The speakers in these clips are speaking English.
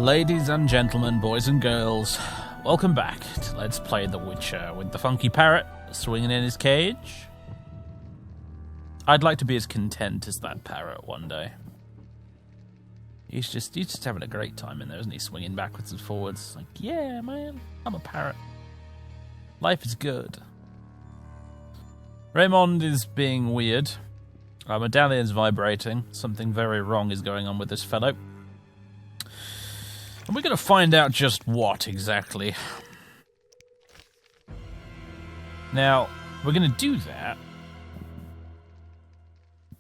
Ladies and gentlemen, boys and girls, welcome back to Let's Play The Witcher with the funky parrot swinging in his cage. I'd like to be as content as that parrot one day. He's just having a great time in there, isn't he? Swinging backwards and forwards. Like, yeah, man, I'm a parrot. Life is good. Raymond is being weird. Our medallion's vibrating. Something very wrong is going on with this fellow. And we're going to find out just what exactly. Now, we're going to do that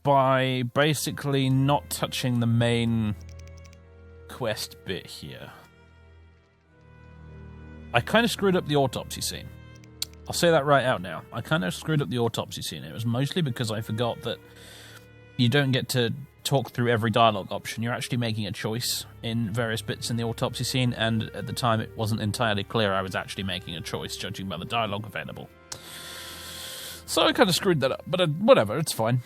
by basically not touching the main quest bit here. I kind of screwed up the autopsy scene. I'll say that right out now. I kind of screwed up the autopsy scene. It was mostly because I forgot that you don't get to talk through every dialogue option. You're actually making a choice in various bits in the autopsy scene, and at the time it wasn't entirely clear I was actually making a choice, judging by the dialogue available. So I kind of screwed that up, but whatever, it's fine.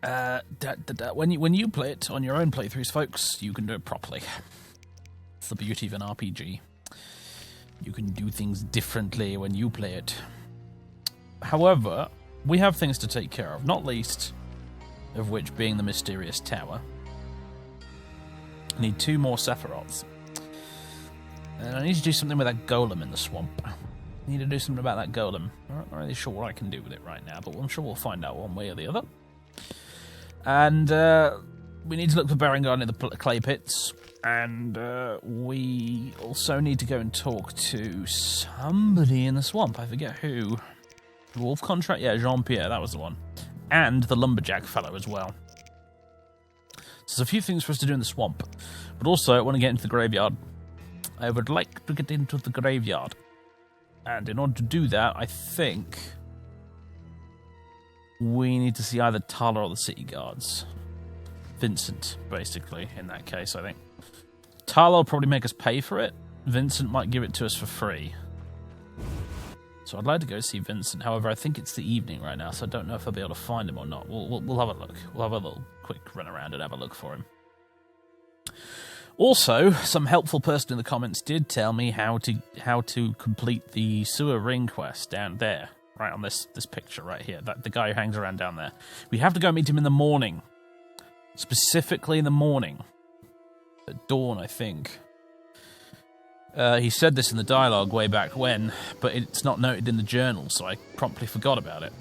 When you play it on your own playthroughs, folks, you can do it properly. It's the beauty of an RPG. You can do things differently when you play it. However, we have things to take care of, not least of which being the mysterious tower. I need 2 more Sephiroths. And I need to do something with that golem in the swamp. I need to do something about that golem. I'm not really sure what I can do with it right now, but I'm sure we'll find out one way or the other. And we need to look for Berengar in the clay pits. And we also need to go and talk to somebody in the swamp. I forget who. The wolf contract? Yeah, Jean-Pierre, that was the one. And the lumberjack fellow as well. So there's a few things for us to do in the swamp. But also, I want to get into the graveyard. I would like to get into the graveyard. And in order to do that, I think we need to see either Tala or the city guards. Vincent, basically, in that case, I think. Tala will probably make us pay for it. Vincent might give it to us for free. So I'd like to go see Vincent. However, I think it's the evening right now, so I don't know if I'll be able to find him or not. We'll have a look. We'll have a little quick run around and have a look for him. Also, some helpful person in the comments did tell me how to complete the sewer ring quest down there, right on this picture right here. The guy who hangs around down there. We have to go meet him in the morning, specifically in the morning, at dawn, I think. He said this in the dialogue way back when, but it's not noted in the journal, so I promptly forgot about it.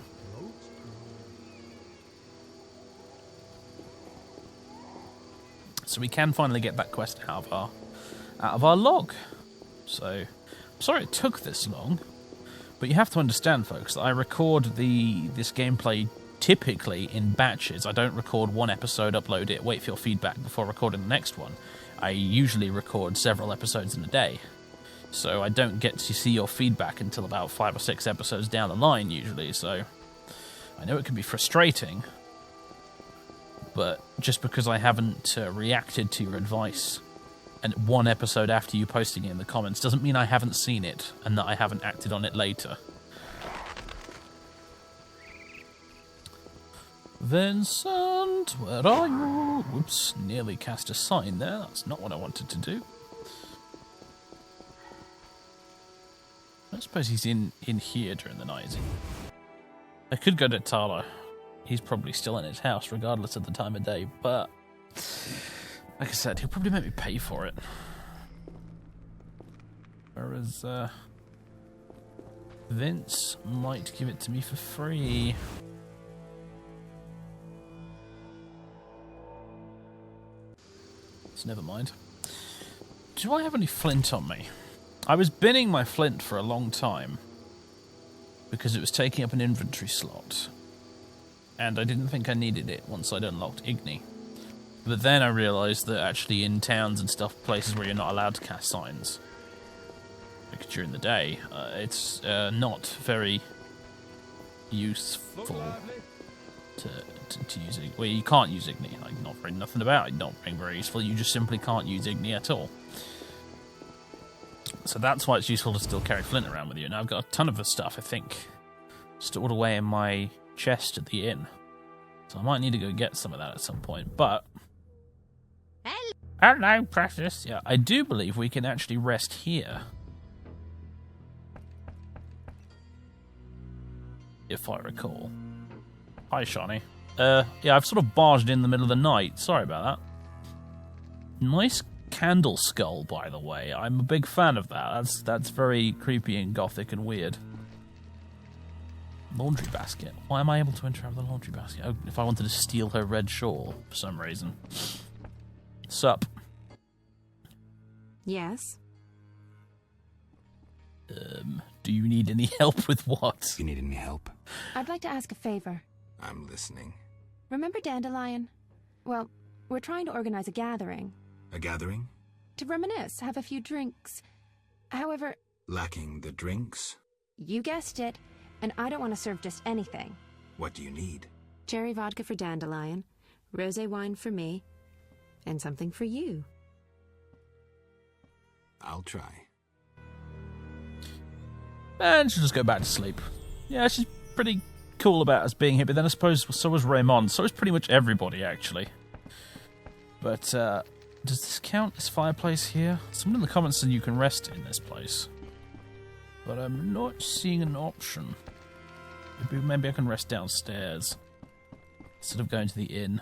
So we can finally get that quest out of our log. So, I'm sorry it took this long, but you have to understand, folks, that I record this gameplay typically in batches. I don't record one episode, upload it, wait for your feedback before recording the next one. I usually record several episodes in a day, so I don't get to see your feedback until about 5 or 6 episodes down the line, usually, so I know it can be frustrating, but just because I haven't reacted to your advice and one episode after you posting it in the comments doesn't mean I haven't seen it and that I haven't acted on it later. Vincent, where are you? Whoops, nearly cast a sign there. That's not what I wanted to do. I suppose he's in here during the night, is he? I could go to Tala. He's probably still in his house, regardless of the time of day, but like I said, he'll probably make me pay for it. Whereas, Vince might give it to me for free. So never mind. Do I have any flint on me? I was binning my flint for a long time because it was taking up an inventory slot, and I didn't think I needed it once I'd unlocked Igni. But then I realised that actually in towns and stuff, places where you're not allowed to cast signs, like during the day, it's not very useful to use it. Well, you can't use Igni. Like, not very nothing about it. Not very useful. You just simply can't use Igni at all. So that's why it's useful to still carry flint around with you. Now I've got a ton of the stuff, I think, stored away in my chest at the inn. So I might need to go get some of that at some point. But Hello, precious. Yeah, I do believe we can actually rest here. If I recall. Hi, Shawnee. Yeah, I've sort of barged in the middle of the night. Sorry about that. Nice candle skull, by the way. I'm a big fan of that. That's very creepy and gothic and weird. Laundry basket. Why am I able to interact with the laundry basket? Oh, if I wanted to steal her red shawl for some reason. Sup? Yes? Do you need any help with what? You need any help? I'd like to ask a favor. I'm listening. Remember Dandelion? Well, we're trying to organize a gathering. A gathering? To reminisce, have a few drinks. However... Lacking the drinks? You guessed it. And I don't want to serve just anything. What do you need? Cherry vodka for Dandelion, rosé wine for me, and something for you. I'll try. And she'll just go back to sleep. Yeah, she's pretty cool about us being here, but then I suppose so was Raymond. So was pretty much everybody, actually. But, does this count as fireplace here? Someone in the comments said you can rest in this place. But I'm not seeing an option. Maybe I can rest downstairs instead of going to the inn.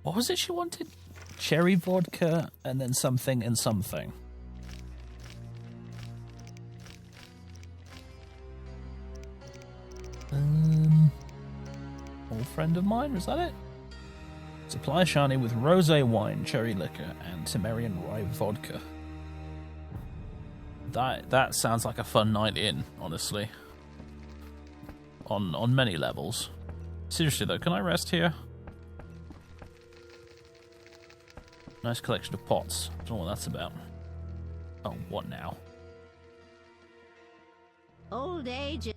What was it she wanted? Cherry vodka and then something and something. Old friend of mine, was that it? Supply Shani with rosé wine, cherry liquor, and Temerian rye vodka. That sounds like a fun night in, honestly. On many levels. Seriously though, can I rest here? Nice collection of pots. I don't know what that's about. Oh, what now? Old age is...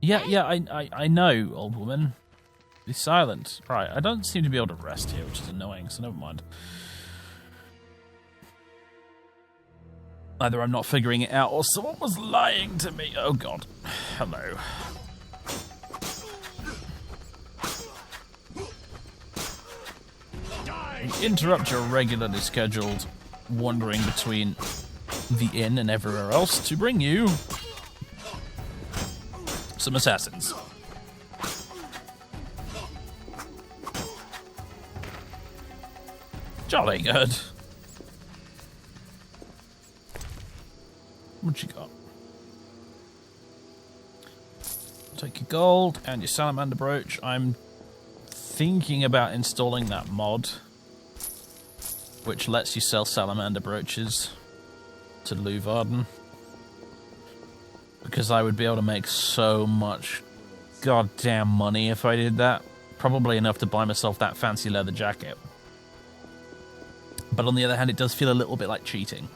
Yeah, I know, old woman. Be silent. Right, I don't seem to be able to rest here, which is annoying, so never mind. Either I'm not figuring it out, or someone was lying to me. Oh god. Hello. Interrupt your regularly scheduled wandering between the inn and everywhere else to bring you some assassins. Jolly good. What you got? Take your gold and your salamander brooch. I'm thinking about installing that mod which lets you sell salamander brooches to Leuvarden, because I would be able to make so much goddamn money if I did that. Probably enough to buy myself that fancy leather jacket. But on the other hand, it does feel a little bit like cheating.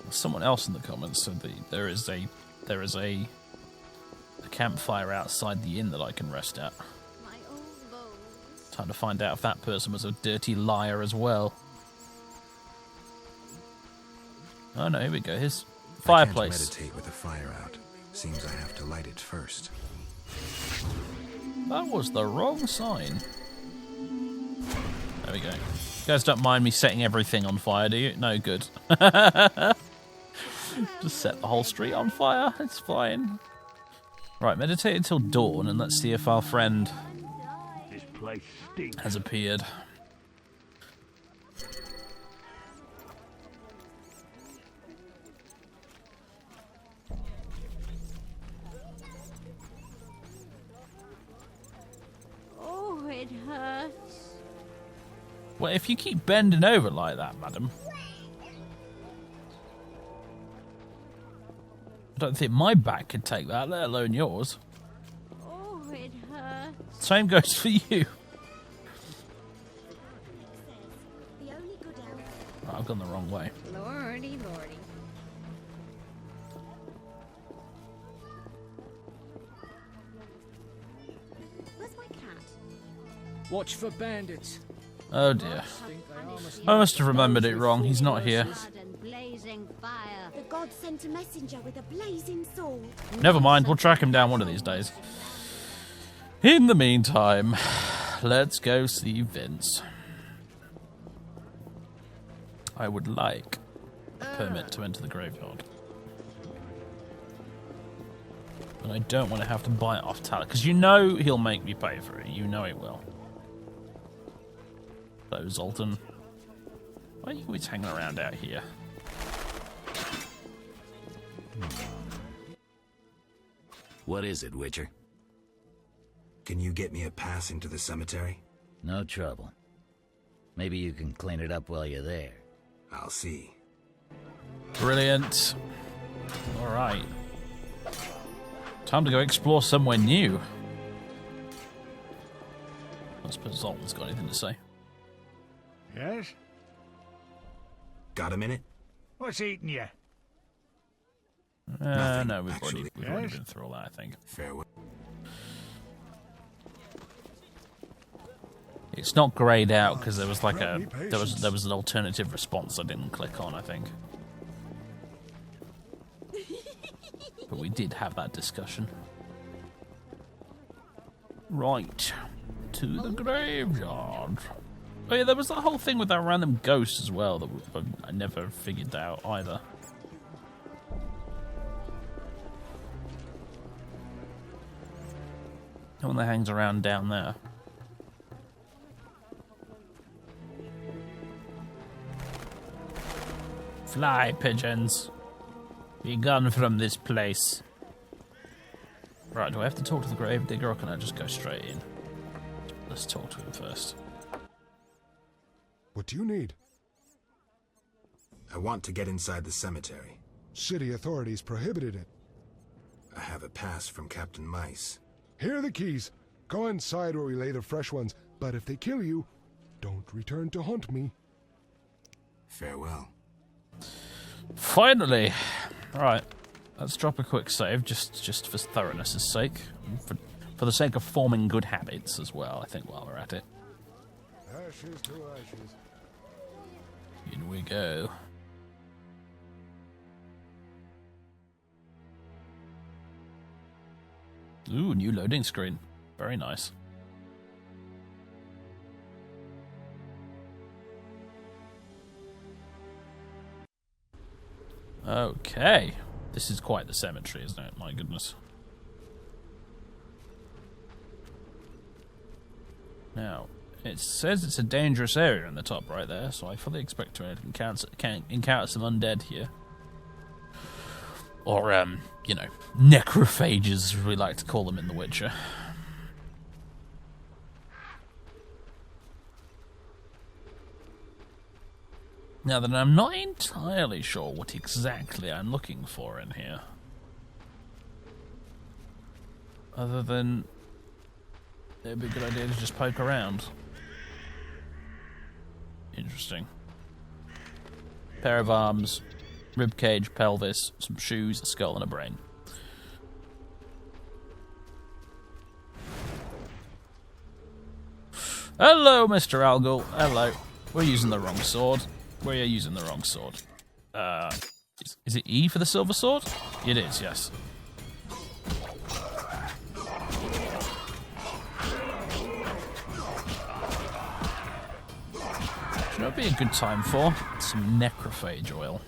Someone else in the comments said that there is a campfire outside the inn that I can rest at. Time to find out if that person was a dirty liar as well. Oh no, here we go. Here's fireplace. I can't meditate with the fire out. Seems I have to light it first. That was the wrong sign. There we go. You guys don't mind me setting everything on fire, do you? No, good. Just set the whole street on fire. It's fine. Right, meditate until dawn, and let's see if our friend has appeared. Oh, it hurts. Well, if you keep bending over like that, madam, I don't think my back could take that, let alone yours. Oh, it hurts. Same goes for you. Oh, I've gone the wrong way. Lordy, lordy. Where's my cat? Watch for bandits. Oh dear. I must have remembered it wrong. He's not here. And blaze blazing fire. The gods sent a messenger with a blazing sword. Never mind, we'll track him down one of these days. In the meantime, let's go see Vince. I would like a permit to enter the graveyard. And I don't want to have to buy it off Talon, because you know he'll make me pay for it. You know he will. So, Zoltan, why are you always hanging around out here? What is it, Witcher? Can you get me a pass into the cemetery? No trouble. Maybe you can clean it up while you're there. I'll see. Brilliant. Alright. Time to go explore somewhere new. I suppose Zoltan's got anything to say. Yes? Got a minute? What's eating you? Nothing, No, we've actually. already Yes? been through all that, I think. Farewell. It's not grayed out because there was like there was an alternative response I didn't click on, I think. But we did have that discussion. Right. To the graveyard. Oh yeah, there was that whole thing with that random ghost as well that I never figured out either. The one that hangs around down there. Fly, pigeons. Be gone from this place. Right, do I have to talk to the gravedigger or can I just go straight in? Let's talk to him first. What do you need? I want to get inside the cemetery. City authorities prohibited it. I have a pass from Captain Mice. Here are the keys. Go inside where we lay the fresh ones, but if they kill you, don't return to haunt me. Farewell. Finally! Alright, let's drop a quick save, just for thoroughness' sake. For the sake of forming good habits as well, I think, while we're at it. Ashes to ashes. In we go. Ooh, new loading screen. Very nice. Okay. This is quite the cemetery, isn't it? My goodness. Now, it says it's a dangerous area in the top right there, so I fully expect to encounter some undead here. Or, you know, necrophages, as we like to call them in The Witcher. Now that I'm not entirely sure what exactly I'm looking for in here. Other than it'd be a good idea to just poke around. Interesting. Pair of arms, ribcage, pelvis, some shoes, a skull and a brain. Hello, Mr. Algol. Hello. We're using the wrong sword. We're using the wrong sword. Is it E for the silver sword? It is, yes. Do you know what would be a good time for? Some necrophage oil.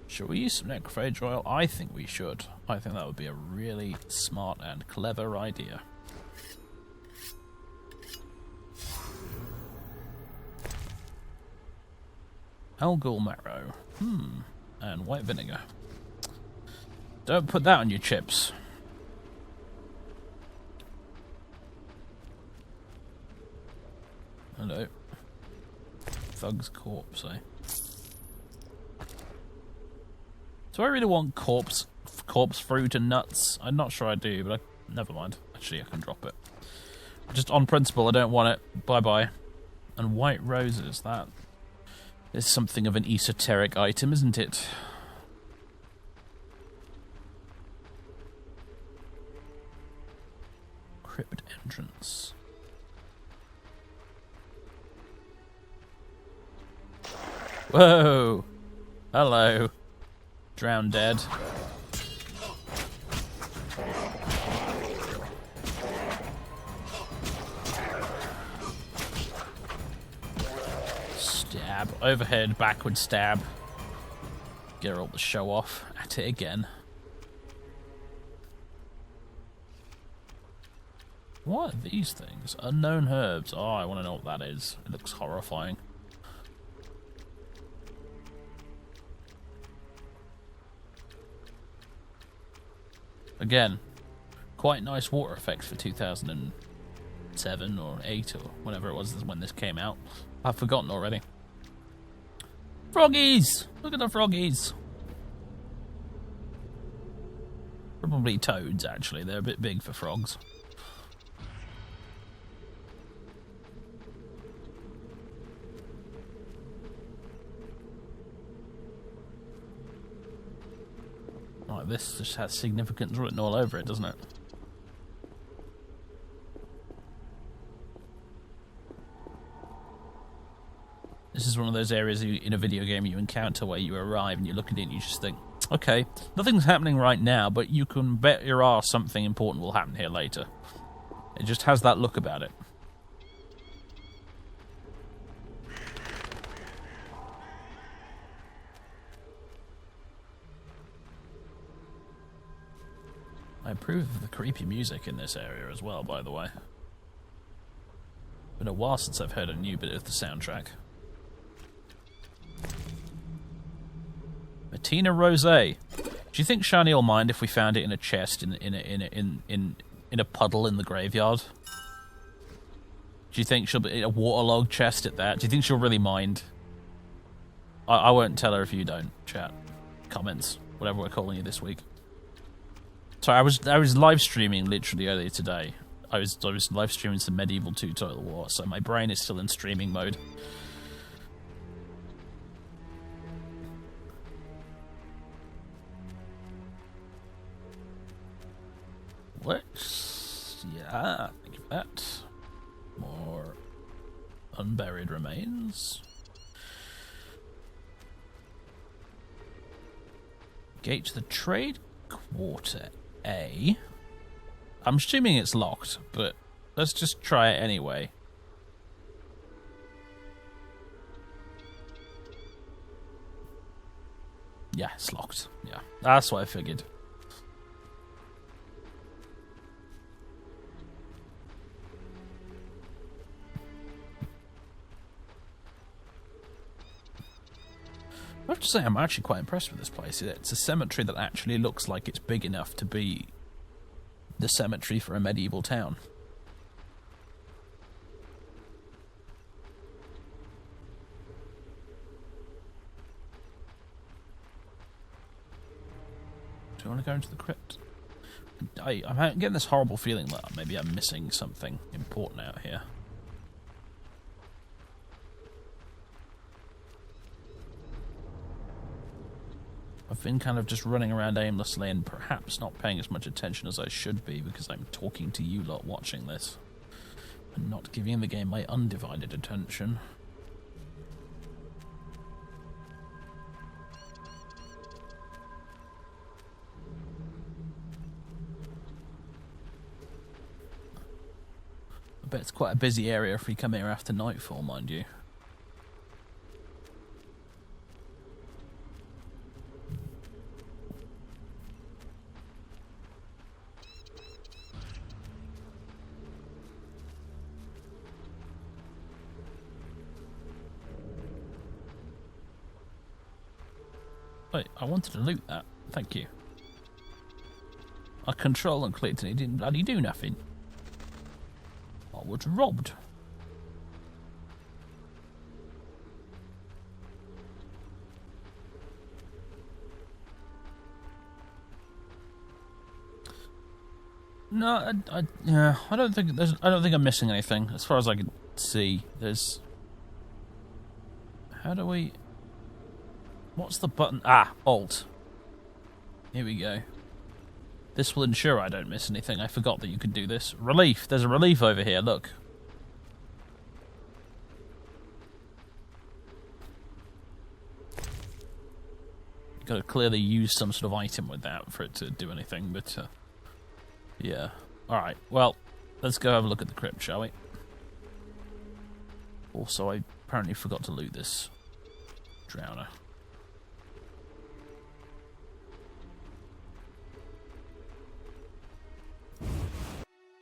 Should we use some necrophage oil? I think we should. I think that would be a really smart and clever idea. Algol marrow. And white vinegar. Don't put that on your chips. Hello. Thug's corpse, eh? Do I really want corpse fruit and nuts? I'm not sure I do, but never mind. Actually, I can drop it. Just on principle, I don't want it. Bye-bye. And white roses, that is something of an esoteric item, isn't it? Crypt entrance. Whoa! Hello. Drowned dead. Stab. Overhead, backward stab. Get her all the show off. At it again. What are these things? Unknown herbs. Oh, I want to know what that is. It looks horrifying. Again, quite nice water effects for 2007 or 8 or whenever it was when this came out. I've forgotten already. Froggies! Look at the froggies! Probably toads, actually. They're a bit big for frogs. Right, this just has significance written all over it, doesn't it? This is one of those areas in a video game you encounter where you arrive and you look at it and you just think, okay, nothing's happening right now, but you can bet your arse something important will happen here later. It just has that look about it. I approve of the creepy music in this area as well, by the way. Been a while since I've heard a new bit of the soundtrack. Martina Rose. Do you think Shani will mind if we found it in a chest in a puddle in the graveyard? Do you think she'll be a waterlogged chest at that? Do you think she'll really mind? I won't tell her if you don't. Chat, comments, whatever we're calling you this week. Sorry, I was live streaming literally earlier today. I was live streaming some Medieval 2 Total War, so my brain is still in streaming mode. Let's... yeah, thank you for that. More unburied remains. Gate to the trade quarter A. I'm assuming it's locked, but let's just try it anyway. Yeah, it's locked. Yeah, that's what I figured. I have to say, I'm actually quite impressed with this place. It's a cemetery that actually looks like it's big enough to be the cemetery for a medieval town. Do you want to go into the crypt? I'm getting this horrible feeling that maybe I'm missing something important out here. I've been kind of just running around aimlessly and perhaps not paying as much attention as I should be because I'm talking to you lot watching this and not giving the game my undivided attention. I bet it's quite a busy area if we come here after nightfall, mind you. Wait, I wanted to loot that. Thank you. I control and clicked and it didn't bloody do nothing. I was robbed. No, yeah, I don't think I'm missing anything as far as I can see. There's. How do we? What's the button? Ah, Alt. Here we go. This will ensure I don't miss anything. I forgot that you could do this. Relief. There's a relief over here. Look. Got to clearly use some sort of item with that for it to do anything, but yeah. Alright, well, let's go have a look at the crypt, shall we? Also, I apparently forgot to loot this drowner.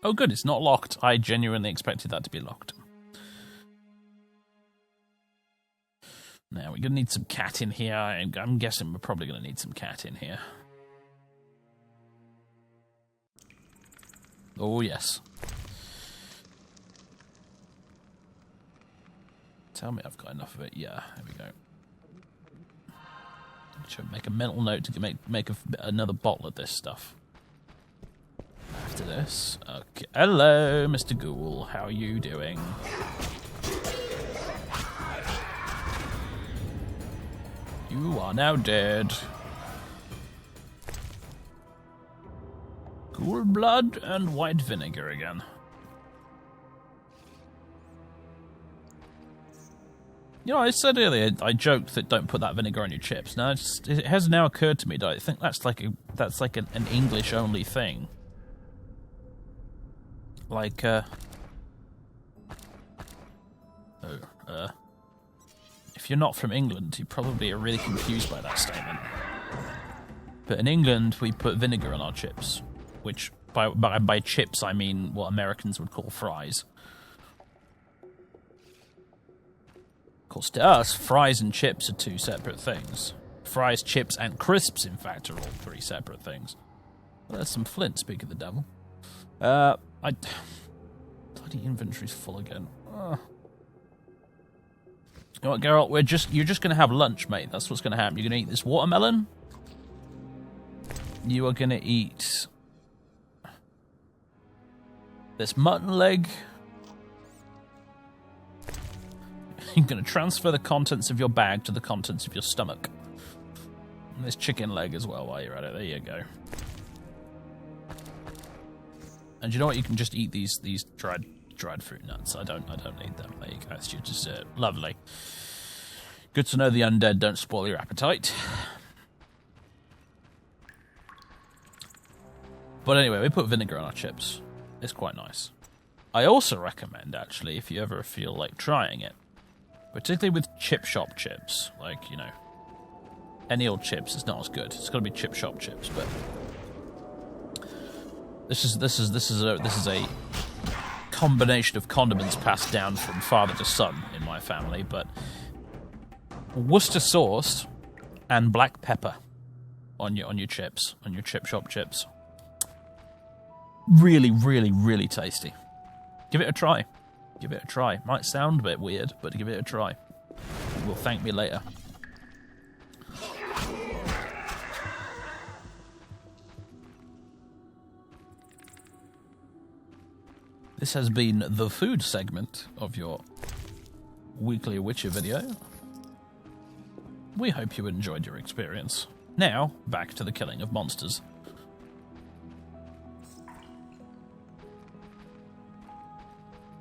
Oh good, it's not locked. I genuinely expected that to be locked. Now, we're going to need some cat in here. I'm guessing we're probably going to need some cat in here. Oh, yes. Tell me I've got enough of it. Yeah, there we go. Should make a mental note to make another bottle of this stuff. After this. Okay. Hello, Mr. Ghoul. How are you doing? You are now dead. Ghoul blood and white vinegar again. You know, I said earlier, I joked that don't put that vinegar on your chips. Now, it has now occurred to me that I think that's like an English-only thing. Like, if you're not from England, you probably are really confused by that statement. But in England, we put vinegar on our chips, which by chips I mean what Americans would call fries. Of course, to us, fries and chips are two separate things. Fries, chips, and crisps, in fact, are all three separate things. Well, there's some flint, speak of the devil. Bloody inventory's full again. You know what, Geralt? You're just gonna have lunch, mate. That's what's gonna happen. You're gonna eat this watermelon. You are gonna eat this mutton leg. You're gonna transfer the contents of your bag to the contents of your stomach. And this chicken leg as well while you're at it. There you go. And you know what? You can just eat these dried fruit nuts. I don't need them. There you go. That's your dessert. Lovely. Good to know the undead don't spoil your appetite. But anyway, we put vinegar on our chips. It's quite nice. I also recommend, actually, if you ever feel like trying it, particularly with chip shop chips, like, you know, any old chips is not as good. It's got to be chip shop chips, but this is a combination of condiments passed down from father to son in my family, but Worcester sauce and black pepper on your chips, on your chip shop chips. Really, really, really tasty. Give it a try. Give it a try. Might sound a bit weird, but give it a try. You will thank me later. This has been the food segment of your weekly Witcher video. We hope you enjoyed your experience. Now, back to the killing of monsters.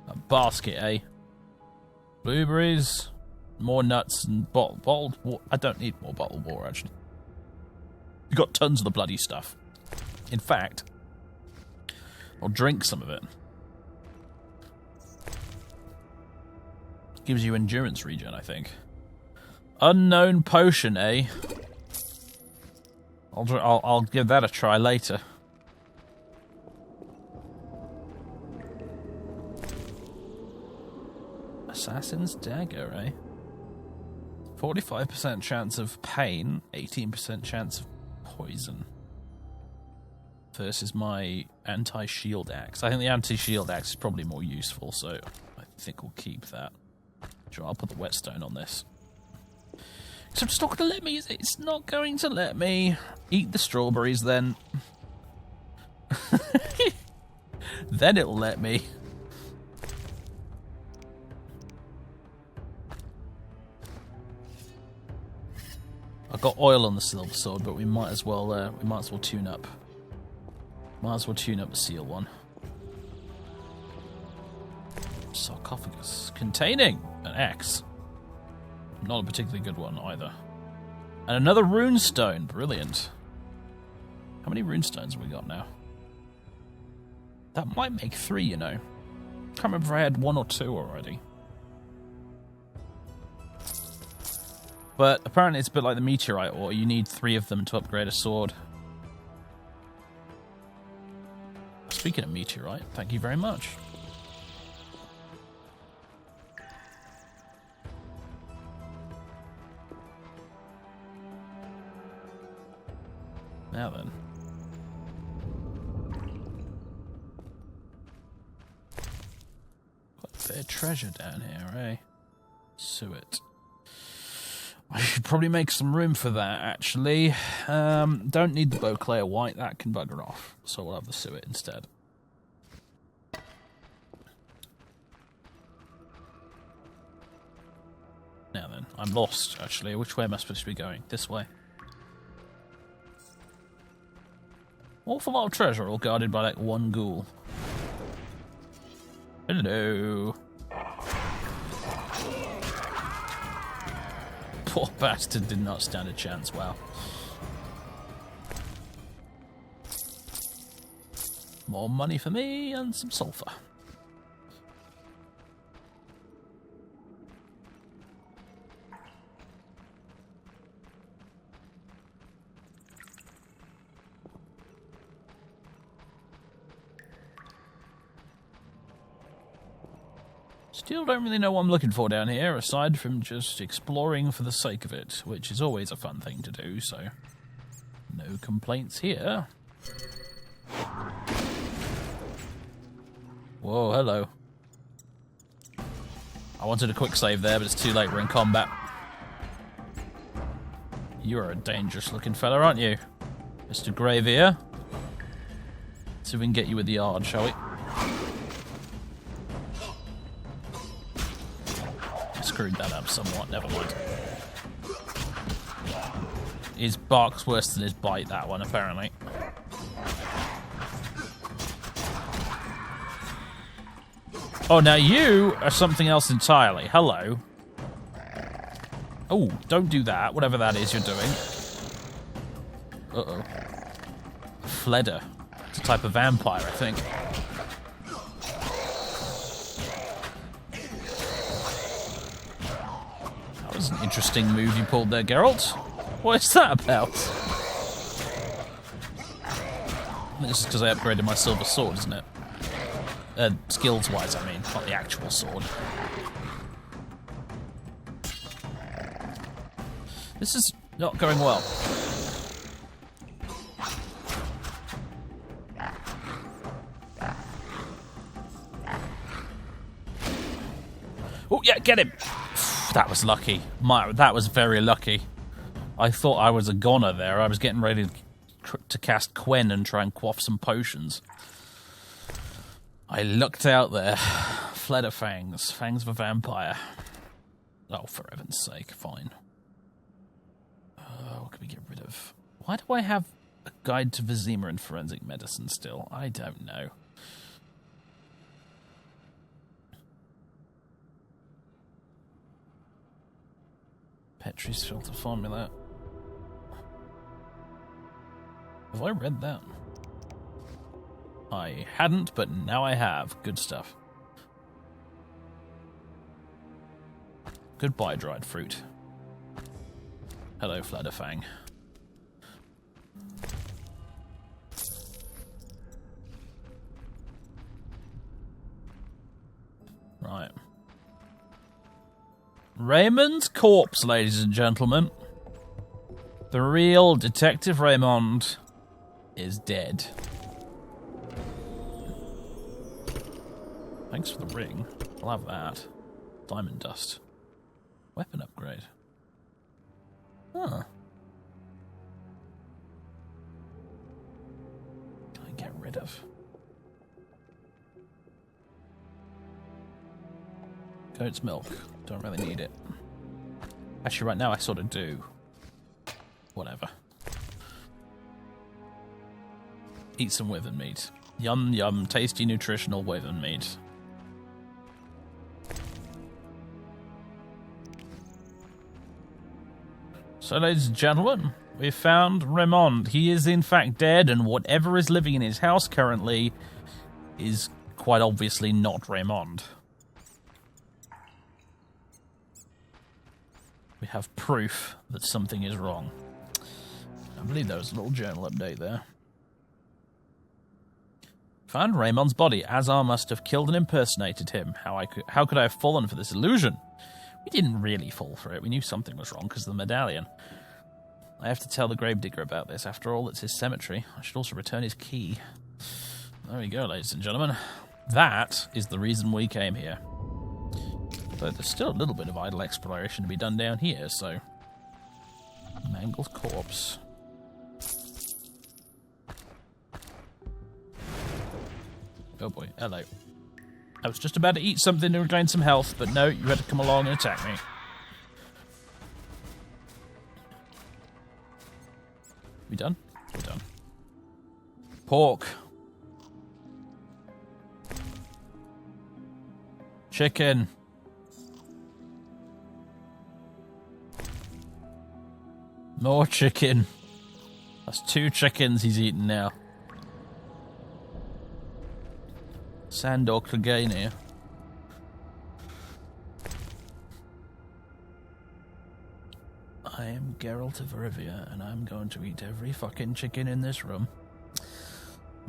A basket, eh? Blueberries, more nuts, and bottled water. I don't need more bottled water, actually. You've got tons of the bloody stuff. In fact, I'll drink some of it. Gives you endurance regen, I think. Unknown potion, eh? I'll give that a try later. Assassin's Dagger, eh? 45% chance of pain, 18% chance of poison. Versus my anti-shield axe. I think the anti-shield axe is probably more useful, so I think we'll keep that. Sure, I'll put the whetstone on this. So it's not going to let me, is it? It's not going to let me eat the strawberries then. Then it'll let me. I've got oil on the silver sword, but we might as well tune up. Might as well tune up the seal one. Sarcophagus containing an axe. Not a particularly good one either. And another runestone. Brilliant. How many runestones have we got now? That might make 3, you know. Can't remember if I had 1 or 2 already. But apparently it's a bit like the meteorite ore. You need 3 of them to upgrade a sword. Speaking of meteorite, thank you very much. Now then. Got a bit of treasure down here, eh? Suet. I should probably make some room for that, actually. Don't need the Beauclair White, that can bugger off. So we'll have the suet instead. Now then, I'm lost, actually. Which way am I supposed to be going? This way. Awful lot of treasure, all guarded by, like, 1 ghoul. Hello. Poor bastard did not stand a chance, wow. More money for me and some sulfur. Still don't really know what I'm looking for down here, aside from just exploring for the sake of it, which is always a fun thing to do, so no complaints here. Whoa, hello. I wanted a quick save there, but it's too late, we're in combat. You're a dangerous looking fella, aren't you? Mr. Gravier. Let's see if we can get you with the yard, shall we? Screwed that up somewhat, never mind. His bark's worse than his bite, that one, apparently. Oh, now you are something else entirely. Hello. Oh, don't do that, whatever that is you're doing. Uh-oh. Fleder. It's a type of vampire, I think. That was an interesting move you pulled there, Geralt. What is that about? I think this is because I upgraded my silver sword, isn't it? Skills-wise, I mean, not the actual sword. This is not going well. Oh, yeah, get him! That was lucky. That was very lucky. I thought I was a goner there. I was getting ready to cast Quen and try and quaff some potions. I looked out there. Fleder fangs. Fangs of a vampire. Oh, for heaven's sake, fine. What can we get rid of? Why do I have a guide to Vizima and forensic medicine still? I don't know. Petrie's filter formula. Have I read that? I hadn't, but now I have. Good stuff. Goodbye, dried fruit. Hello, Flederfang. Right. Raymond's corpse, ladies and gentlemen. The real Detective Raymond is dead. Thanks for the ring. I'll have that. Diamond dust. Weapon upgrade. Huh. Can I get rid of? Goat's milk. Don't really need it. Actually, right now I sort of do. Whatever. Eat some wyvern meat. Yum, yum, tasty, nutritional wyvern meat. So, ladies and gentlemen, we found Raymond. He is in fact dead, and whatever is living in his house currently is quite obviously not Raymond. We have proof that something is wrong. I believe there was a little journal update there. Found Raymond's body. Azar must have killed and impersonated him. How could I have fallen for this illusion? We didn't really fall for it. We knew something was wrong because of the medallion. I have to tell the gravedigger about this. After all, it's his cemetery. I should also return his key. There we go, ladies and gentlemen. That is the reason we came here. But there's still a little bit of idle exploration to be done down here, so... Mangled corpse. Oh boy, hello. I was just about to eat something to regain some health, but no, you had to come along and attack me. We done? We're done. Pork. Chicken. More chicken. That's 2 chickens he's eating now. Sandor Clegane here. I am Geralt of Rivia, and I'm going to eat every fucking chicken in this room.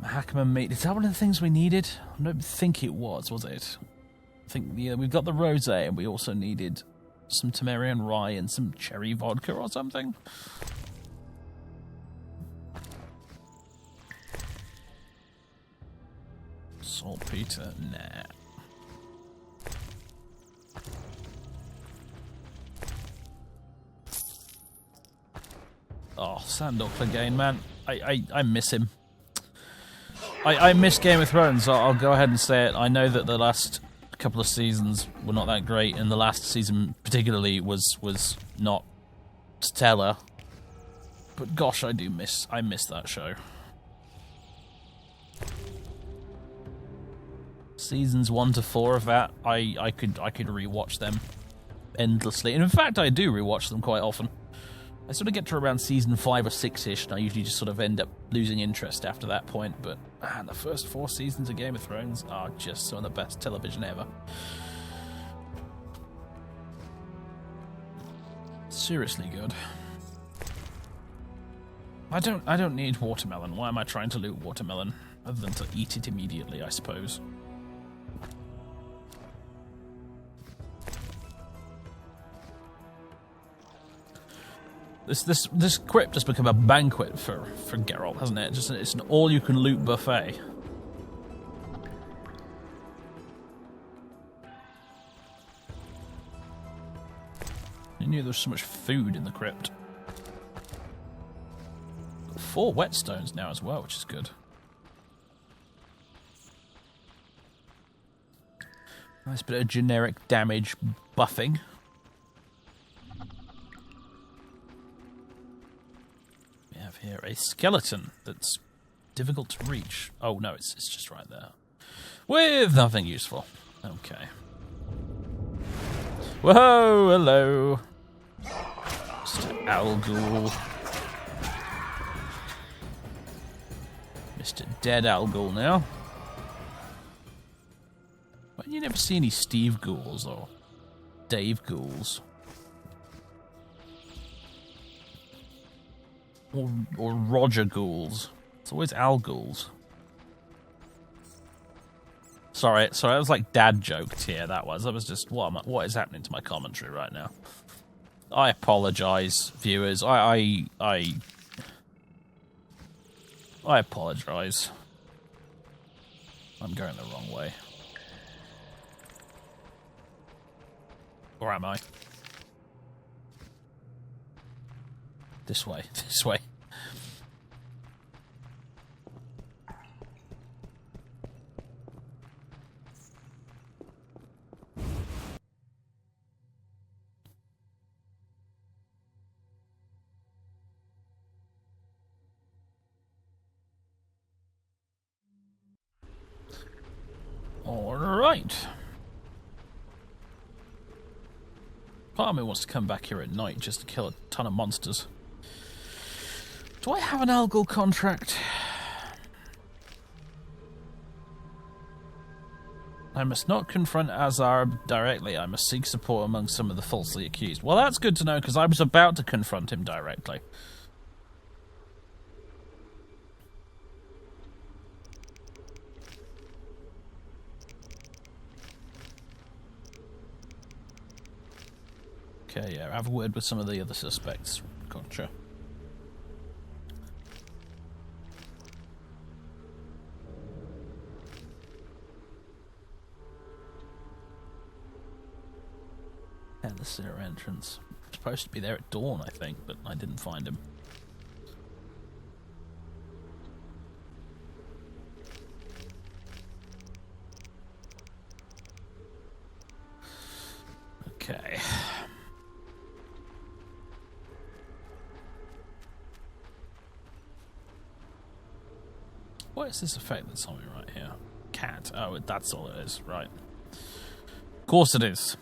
Hackman meat. Is that one of the things we needed? I don't think it was it? I think we've got the rosé, and we also needed some Temerian rye and some cherry vodka or something. Saltpeter, nah. Oh, Sandor Clegane, man. I miss him. I miss Game of Thrones. I'll go ahead and say it. I know that the last couple of seasons were not that great, and the last season particularly was not stellar. But gosh, I miss that show. Seasons 1 to 4 of that, I could rewatch them endlessly, and in fact I do rewatch them quite often. I sort of get to around season 5 or 6-ish, and I usually just sort of end up losing interest after that point, but man, the first 4 seasons of Game of Thrones are just some of the best television ever. Seriously good. I don't need watermelon. Why am I trying to loot watermelon? Other than to eat it immediately, I suppose. This crypt has become a banquet for Geralt, hasn't it? It's an all-you-can-loot buffet. I knew there was so much food in the crypt. Got 4 whetstones now as well, which is good. Nice bit of generic damage buffing. We have here a skeleton that's difficult to reach. Oh no, it's just right there. With nothing useful. Okay. Whoa, hello. Mr. Alghoul. Mr. Dead Alghoul now. Why do you never see any Steve Ghouls or Dave Ghouls? Or Roger Ghouls. It's always Al Ghouls. Sorry, I was like dad joked here. That was just what is happening to my commentary right now. I apologize, viewers. I apologize. I'm going the wrong way. Or am I? This way. This way. All right. Part of me wants to come back here at night just to kill a ton of monsters. Do I have an algal contract? I must not confront Azar directly. I must seek support among some of the falsely accused. Well, that's good to know, because I was about to confront him directly. Okay, yeah, have a word with some of the other suspects. Gotcha. The sewer entrance. Supposed to be there at dawn, I think, but I didn't find him. Okay. What is this effect that's on me right here? Cat. Oh, that's all it is. Right. Of course it is.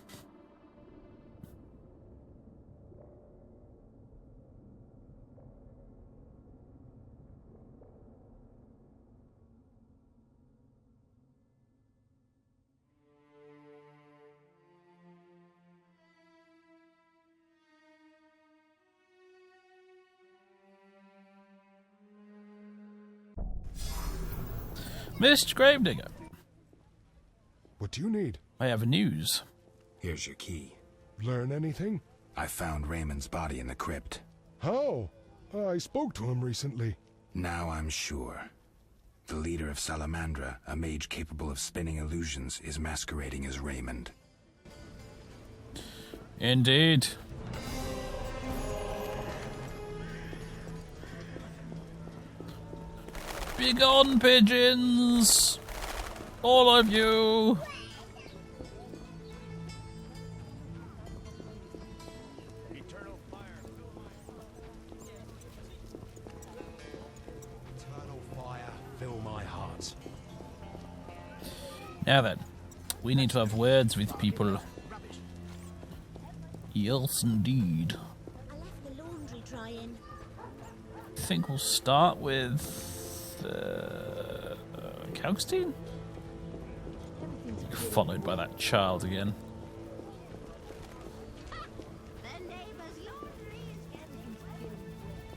Mr. Gravedigger. What do you need? I have news. Here's your key. Learn anything? I found Raymond's body in the crypt. How? I spoke to him recently. Now I'm sure. The leader of Salamandra, a mage capable of spinning illusions, is masquerading as Raymond. Indeed. Begone, pigeons! All of you! Eternal fire, fill my heart. Now then, we need to have words with people. Yes, indeed. I left the laundry drying. I think we'll start with Kalkstein? Followed by that child again. The neighbor's laundry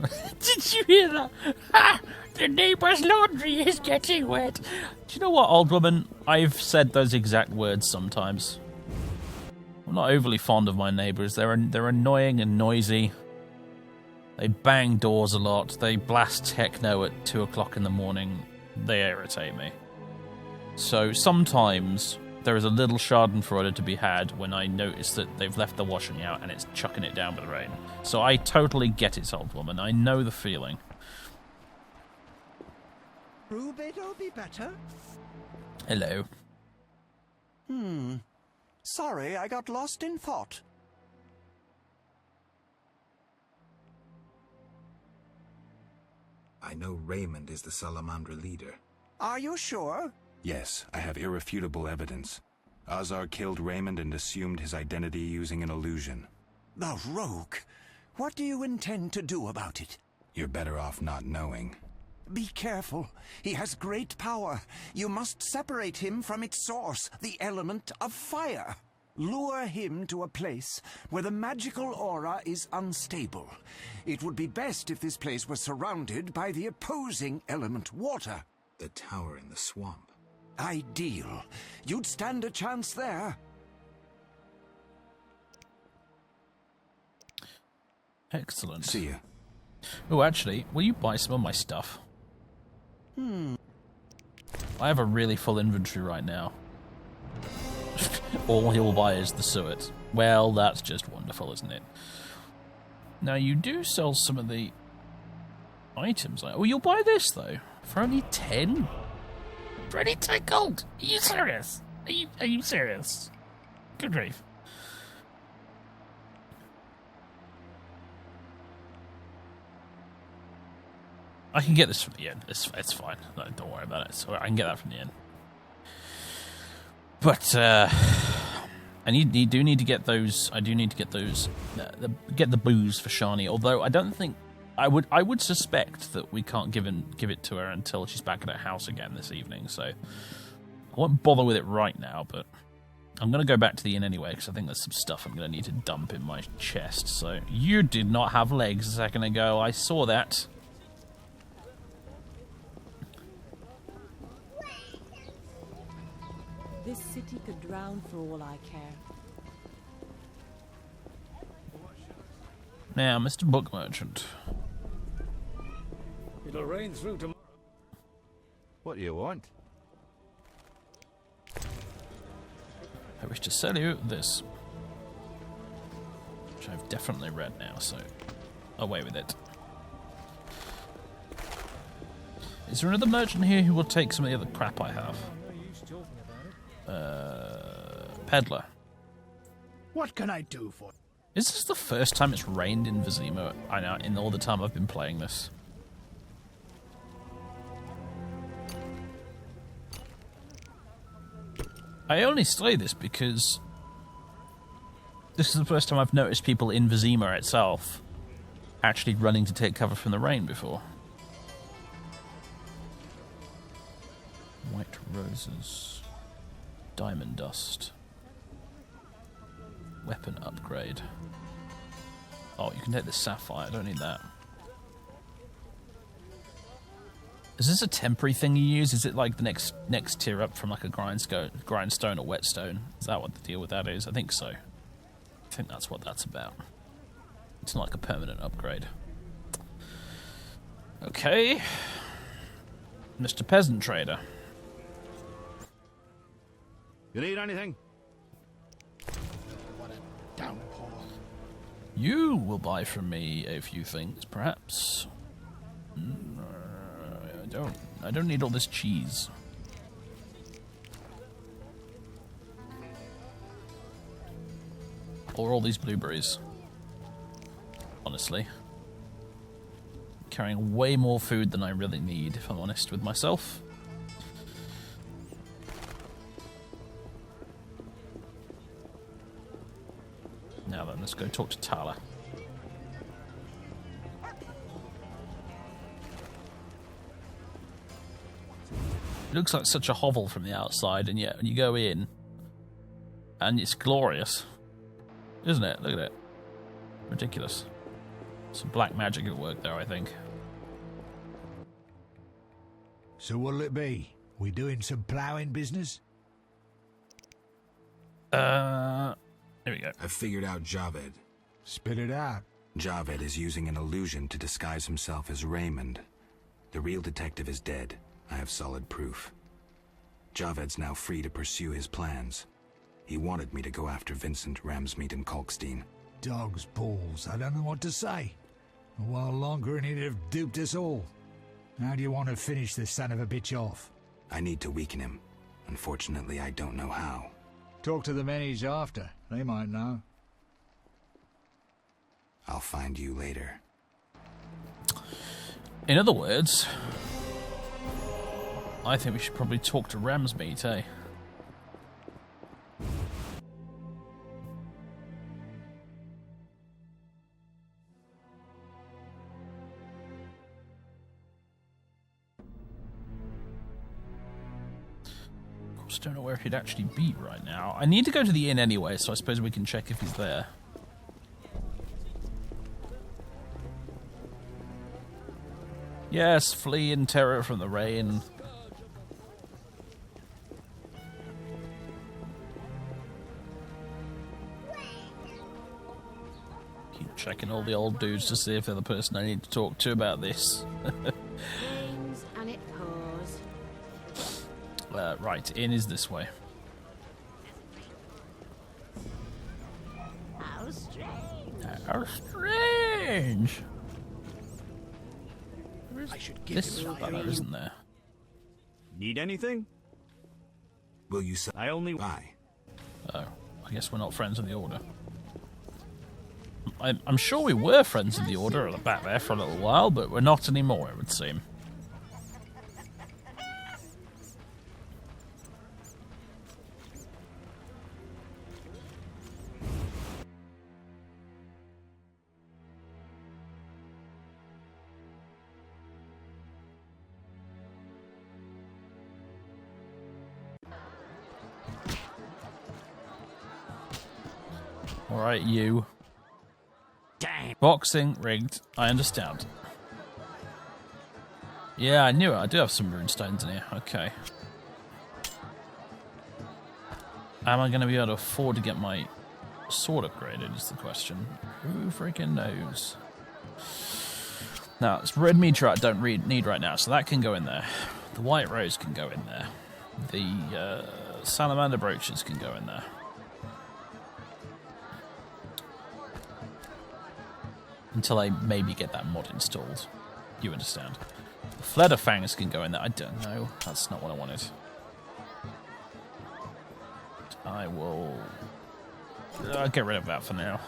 is getting Did you hear that? Ha! The neighbor's laundry is getting wet. Do you know what, old woman? I've said those exact words sometimes. I'm not overly fond of my neighbors. They're annoying and noisy. They bang doors a lot. They blast techno at 2 o'clock in the morning. They irritate me. So sometimes there is a little schadenfreude to be had when I notice that they've left the washing out and it's chucking it down with the rain. So I totally get it, old woman. I know the feeling. Rubedo be better? Hello. Sorry, I got lost in thought. I know Raymond is the Salamandra leader. Are you sure? Yes, I have irrefutable evidence. Azar killed Raymond and assumed his identity using an illusion. The rogue. What do you intend to do about it? You're better off not knowing. Be careful. He has great power. You must separate him from its source, the element of fire. Lure him to a place where the magical aura is unstable. It would be best if this place was surrounded by the opposing element, water. The tower in the swamp. Ideal. You'd stand a chance there. Excellent. See ya. Oh, actually, will you buy some of my stuff? I have a really full inventory right now. All he'll buy is the suet. Well, that's just wonderful, isn't it? Now, you do sell some of the items. Oh, you'll buy this, though. For only 10? For only 10 gold? Are you serious? Are you serious? Good grief. I can get this from the inn. It's fine. No, don't worry about it. So I can get that from the inn. But, You do need to get those. I do need to get those. Get the booze for Shani. Although I don't think I would suspect that we can't give it to her until she's back at her house again this evening. So I won't bother with it right now. But I'm going to go back to the inn anyway because I think there's some stuff I'm going to need to dump in my chest. So you did not have legs a second ago. I saw that. This city could drown for all I care. Now, Mr. Book Merchant. It'll rain through tomorrow. What do you want? I wish to sell you this. Which I've definitely read now, so away with it. Is there another merchant here who will take some of the other crap I have? Peddler. What can I do for you? Is this the first time it's rained in Vizima? I know, in all the time I've been playing this. I only say this because this is the first time I've noticed people in Vizima itself actually running to take cover from the rain before. White roses. Diamond dust. Weapon upgrade. Oh, you can take the sapphire. I don't need that. Is this a temporary thing you use? Is it like the next tier up from like a grindstone or whetstone? Is that what the deal with that is? I think so. I think that's what that's about. It's not like a permanent upgrade. Okay. Mr. Peasant Trader. You need anything? What a downpour. You will buy from me a few things, perhaps. I don't need all this cheese. Or all these blueberries. Honestly. Carrying way more food than I really need, if I'm honest with myself. Now then, let's go talk to Tala. It looks like such a hovel from the outside, and yet when you go in, and it's glorious, isn't it? Look at it. Ridiculous. Some black magic at work there, I think. So what'll it be? We doing some ploughing business? Here we go. I've figured out Javed. Spit it out. Javed is using an illusion to disguise himself as Raymond. The real detective is dead. I have solid proof. Javed's now free to pursue his plans. He wanted me to go after Vincent, Ramsmeet, and Kalkstein. Dog's balls. I don't know what to say. A while longer and he'd have duped us all. How do you want to finish this son of a bitch off? I need to weaken him. Unfortunately, I don't know how. Talk to the men he's after. They might know. I'll find you later. In other words, I think we should probably talk to Ramsmeet, eh? Of course, don't know where he'd actually be right now. I need to go to the inn anyway, so I suppose we can check if he's there. Yes, flee in terror from the rain. Keep checking all the old dudes to see if they're the person I need to talk to about this. Rains and it pours. Right, inn is this way. How strange. How strange! I should give This him fella, isn't there? Need anything? Will you say I only... bye? Oh, I guess we're not friends of the Order. I'm sure we were friends of the Order back there for a little while, but we're not anymore, it would seem. Alright, you. Damn. Boxing rigged. I understand. Yeah, I knew it. I do have some runestones in here. Okay. Am I going to be able to afford to get my sword upgraded is the question. Who freaking knows? Now, it's red meteorite I don't need right now, so that can go in there. The white rose can go in there. The salamander brooches can go in there. Until I maybe get that mod installed. You understand. The Fleder Fangs can go in there. I don't know. That's not what I wanted. I will... I'll get rid of that for now.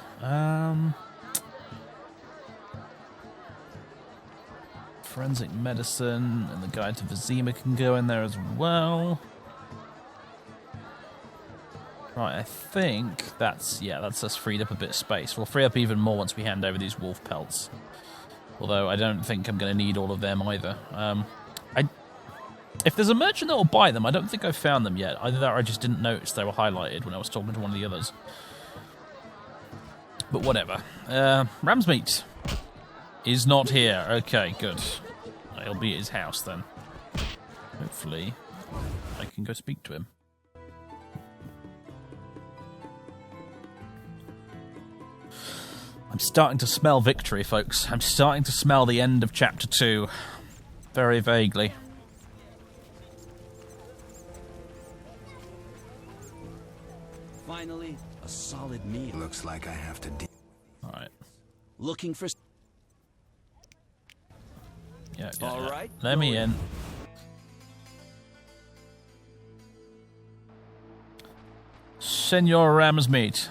Forensic Medicine and the Guide to Vizima can go in there as well. Right, I think that's us freed up a bit of space. We'll free up even more once we hand over these wolf pelts. Although I don't think I'm going to need all of them either. If there's a merchant that will buy them, I don't think I've found them yet. Either that or I just didn't notice they were highlighted when I was talking to one of the others. But whatever. Ram's meat is not here. Okay, good. He'll be at his house then. Hopefully I can go speak to him. I'm starting to smell victory, folks. I'm starting to smell the end of Chapter 2. Very vaguely. Finally, a solid meal. Looks like I have to Alright. Looking for... Yeah. All right. Let me in. Senor Ram's meat.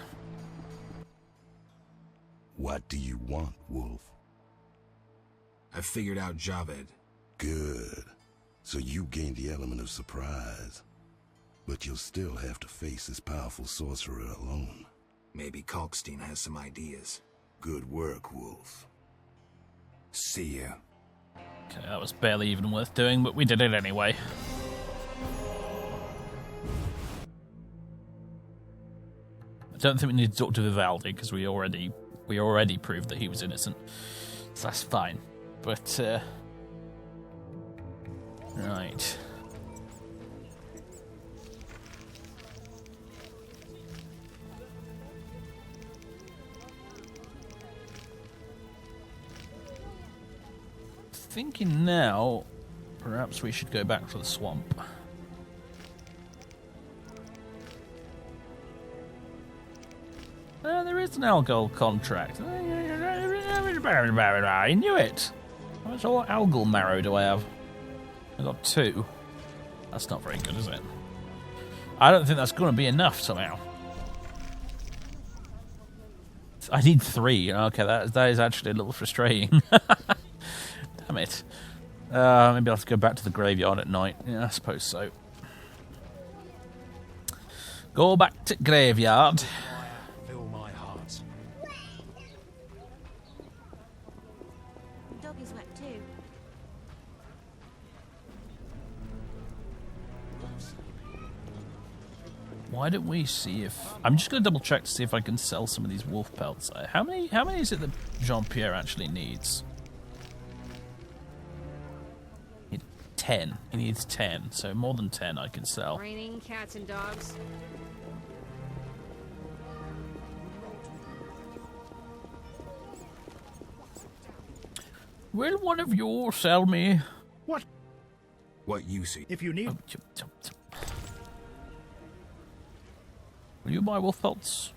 What do you want, Wolf? I figured out Javed. Good. So you gained the element of surprise. But you'll still have to face this powerful sorcerer alone. Maybe Kalkstein has some ideas. Good work, Wolf. See you. Okay, that was barely even worth doing, but we did it anyway. I don't think we need to talk to Vivaldi because we already proved that he was innocent, so that's fine. But right. Thinking now, perhaps we should go back to the swamp. There is an algal contract. I knew it. How much algal marrow do I have? I got 2. That's not very good, is it? I don't think that's going to be enough somehow. I need 3. Okay, that is actually a little frustrating. Damn it. Maybe I'll have to go back to the graveyard at night. Yeah, I suppose so. Go back to graveyard. Fill my heart. The dog is wet too. Why don't we see if... I'm just going to double check to see if I can sell some of these wolf pelts. How many is it that Jean-Pierre actually needs? 10. He needs 10, so more than 10 I can sell. Raining cats and dogs. Will one of you sell me? What you see. If you need... Will you buy wolf pelts?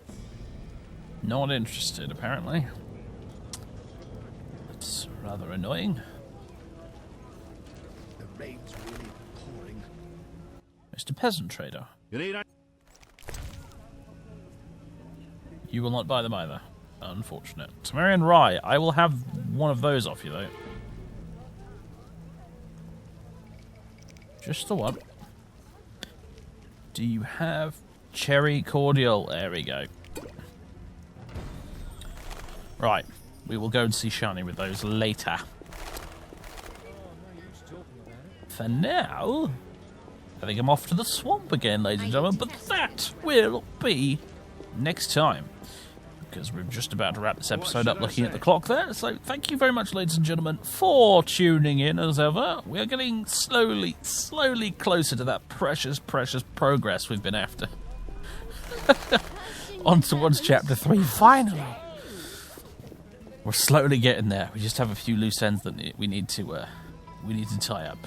Not interested, apparently. That's rather annoying. The rain's really pouring. Mr. Peasant Trader. You need You will not buy them either. Unfortunate. Tamarian Rye. I will have one of those off you, though. Just the one. Do you have cherry cordial? There we go. Right. We will go and see Shani with those later. For now, I think I'm off to the swamp again, ladies and gentlemen, but that will be next time. because we're just about to wrap this episode up looking at the clock there. So thank you very much, ladies and gentlemen, for tuning in as ever. We are getting slowly closer to that precious progress we've been after. On towards chapter 3, finally. We're slowly getting there. We just have a few loose ends that we need to tie up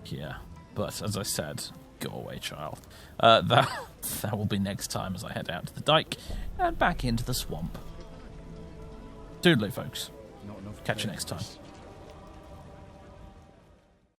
here. But as I said, go away, child. That will be next time as I head out to the dike and back into the swamp. Doodly, folks. Catch you next time.